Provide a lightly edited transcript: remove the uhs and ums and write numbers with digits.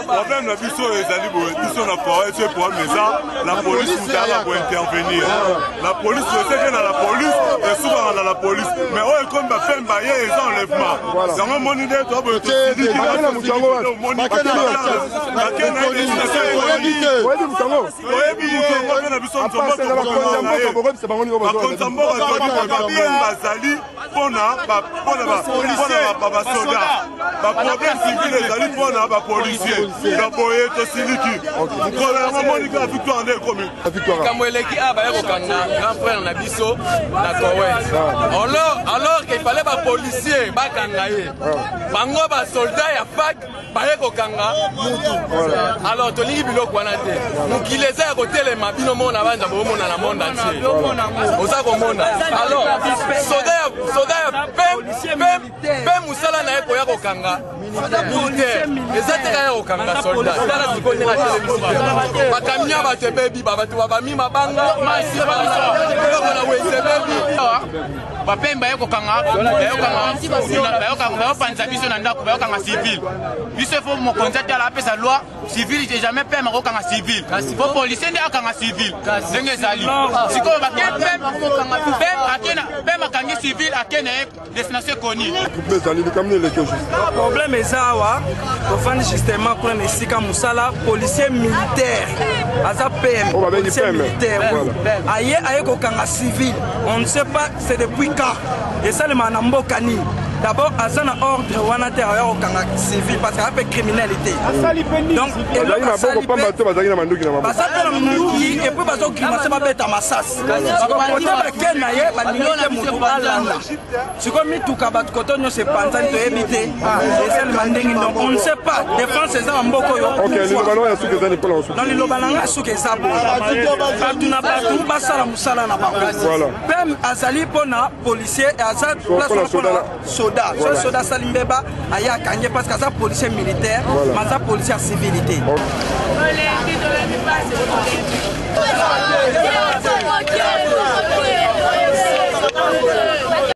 problème na biso ezali boye biso na forêt ce problème ça la police mutala pour intervenir la police c'est que la police et souvent dans la police mais oh comme ba pemba ye les enlèvements dans un monde de toi boye qui na mutango makena alors qu'il fallait pas policier bakangaye bango ba soldat ya fac baye kokanga alors tolingi biloko wana te mukileza ya kotelema bino mona banja bomona na monde entier oza komona alors soldat pe musala na eko ya kokanga militaire ezateka ya kokanga soldat tala sikone na télévision bakamia bato bebi bato babami mabanga masi biloko na wese bebi bapemba yokokanga bayopanza biso na ndako bayokanga civil biso fo mokonzi ate ala apesa loi civil te jamais pema kokanga civil fo policier nde akanga civil ndenge ezali sikoyo pema akangi civil akene destination ekoni problème eza awa tofandi justement kuna na esika mosala policier militaire aza pm policier militaire aye kokanga civil on ne sait pas c'est depuis quand esalema na mboka nini d'abord aza na ordre wana te aya kokanga civil parce que ape criminalité donc baza na manduki epuis bazokrimase babeta masasi kote bake na ye balingi te motu alanda sikoyo mituka bato koto nyonso epanzani toyebi te esalema ndenge donc on ne sait pas défense eza na mboka oyo dans liloba na ngai suki eza boye bato na bato basala mosala na bango mpe azali mpona policier aza place mpona soda soda sali mbeba aya akangi parce que aza policier militaire mais aza policier ya civilité Oh,